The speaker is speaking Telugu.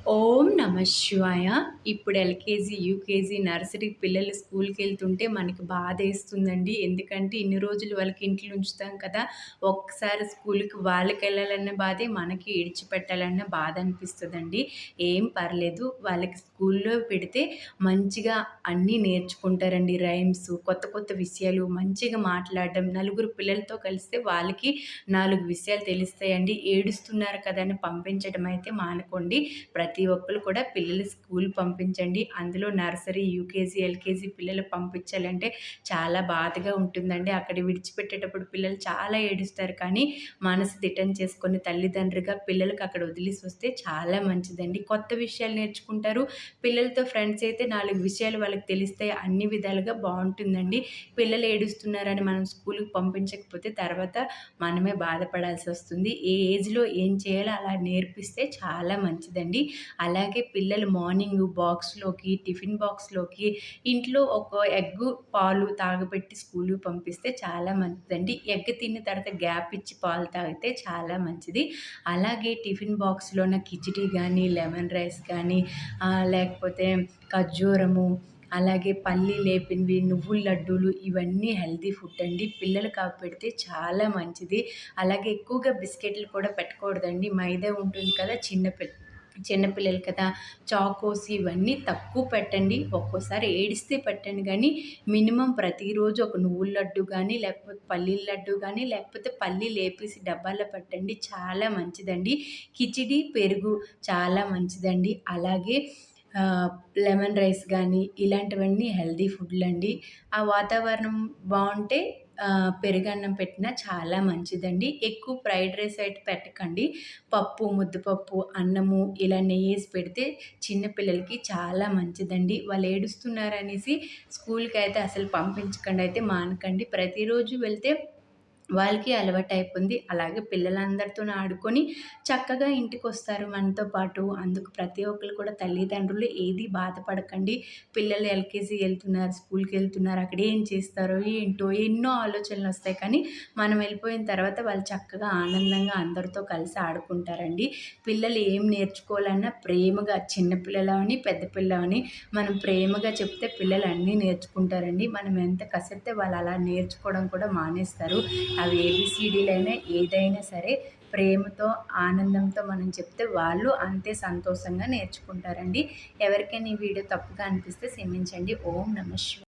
ఓం నమ శివాయ. ఇప్పుడు ఎల్‌కేజీ, యూకేజీ, నర్సరీ పిల్లలు స్కూల్‌కెళ్తుంటే మనకి బాధేస్తుందండి. ఎందుకంటే ఇన్ని రోజులు వాళ్ళకి ఇంట్లో ఉంచుతాం కదా! ఒక్కసారి స్కూల్‌కి వాళ్ళకెళ్ళాలన్న బాధే, మనకి ఇడిచిపెట్టాలన్న బాధ అనిపిస్తదండి. ఏం పర్లేదు. వాళ్ళకి స్కూల్‌లో పెడితే మంచిగా అన్నీ నేర్చుకుంటారండి. రైమ్స్, కొత్త కొత్త విషయాలు, మంచిగా మాట్లాడడం, నలుగురు పిల్లలతో కలిస్తే వాళ్ళకి 4 విషయాలు తెలుస్తాయండి. ఏడుస్తున్నారు కదా అని పంపించడం అయితే మానుకోండి. ప్రతి ఒక్కళ్ళు కూడా పిల్లలు స్కూల్ పంపించండి. అందులో నర్సరీ, యూకేజీ, ఎల్‌కేజీ పిల్లలు పంపించాలంటే చాలా బాధగా ఉంటుందండి. అక్కడ విడిచిపెట్టేటప్పుడు పిల్లలు చాలా ఏడుస్తారు. కానీ మనసు దిటం చేసుకొని తల్లిదండ్రిగా పిల్లలకి అక్కడ వదిలేసి వస్తే చాలా మంచిదండి. కొత్త విషయాలు నేర్చుకుంటారు. పిల్లలతో ఫ్రెండ్స్ అయితే 4 విషయాలు వాళ్ళకి తెలిస్తాయి. అన్ని విధాలుగా బావుంటుందండి. పిల్లలు ఏడుస్తున్నారని మనం స్కూలుకి పంపించకపోతే తర్వాత మనమే బాధపడాల్సొస్తుంది. ఏ ఏజ్‌లో ఏం చేయాలో అలా నేర్పిస్తే చాలా మంచిదండి. అలాగే పిల్లలు మార్నింగు బాక్స్‌లోకి, టిఫిన్ బాక్స్‌లోకి ఇంట్లో ఒక ఎగ్గు, పాలు తాగబెట్టి స్కూలుకి పంపిస్తే చాలా మంచిదండి. ఎగ్ తిన్న తర్వాత గ్యాప్ ఇచ్చి పాలు తాగితే చాలా మంచిది. అలాగే టిఫిన్ బాక్స్‌లోన కిచిడి గానీ, లెమన్ రైస్ కానీ లేకపోతే ఖర్జూరము, అలాగే పల్లీలేపినవి, నువ్వుల లడ్డూలు ఇవన్నీ హెల్తీ ఫుడ్ అండి. పిల్లలకి అవి పెడితే చాలా మంచిది. అలాగే ఎక్కువగా బిస్కెట్‌లు కూడా పెట్టకూడదండి. మైదా ఉంటుంది కదా! చిన్న పిల్లలు కదా! చాకోస్ ఇవన్నీ తక్కువ పెట్టండి. ఒక్కోసారి ఏడిస్తే పెట్టండి గానీ, మినిమమ్ ప్రతిరోజు ఒక నువ్వుల లడ్డు గానీ, లేకపోతే పల్లీల లడ్డు గానీ, లేకపోతే పల్లీలేపేసి డబ్బాలో పెట్టండి. చాలా మంచిదండి. కిచిడి, పెరుగు చాలా మంచిదండి. అలాగే ఆహ్, లెమన్ రైస్ గానీ, ఇలాంటివన్నీ హెల్తీ ఫుడ్‌లండి. ఆ వాతావరణం బావుంటే పెరుగన్నం పెట్టినా చాలా మంచిదండి. ఎక్కువ ఫ్రైడ్ రైస్ అయితే పెట్టకండి. పప్పు, ముద్దపప్పు, అన్నము ఇలా నెయ్యేసి పెడితే చిన్న పిల్లలకి చాలా మంచిదండి. వాళ్ళు ఏడుస్తున్నారనేసి స్కూల్‌కైతే అసలు పంపించకండి అయితే మానకండి. ప్రతిరోజు వెళ్తే వాళ్ళకి అలవాటయిపోయింది. అలాగే పిల్లలందరితోని ఆడుకొని చక్కగా ఇంటికొస్తారు మనతో పాటు. అందుకు ప్రతి ఒక్కళ్ళు కూడా తల్లిదండ్రులు ఏది బాధపడకండి. పిల్లలు ఎల్‌కేజీ ఎళ్తున్నారు, స్కూల్‌కెళ్తున్నారు, అక్కడ ఏం చేస్తారో ఏంటో ఎన్నో ఆలోచనలొస్తాయి. కానీ మనం వెళ్ళిపోయిన తర్వాత వాళ్ళు చక్కగా ఆనందంగా అందరితో కలిసి ఆడుకుంటారండి. పిల్లలు ఏం నేర్చుకోవాలన్నా ప్రేమగా చిన్న పిల్లలవని, పెద్ద పిల్లవని మనం ప్రేమగా చెప్తే పిల్లలు అన్నీ నేర్చుకుంటారండి. మనం ఎంత కసిరితే వాళ్ళు అలా నేర్చుకోవడం కూడా మానేస్తారు. అవి ఏబీసీడీలైనా ఏదైనా సరే ప్రేమతో, ఆనందంతో మనం చెప్తే వాళ్ళు అంతే సంతోషంగా నేర్చుకుంటారండి. ఎవరికైనా ఈ వీడియో తప్పుగా అనిపిస్తే క్షమించండి. ఓం నమ శివాయ.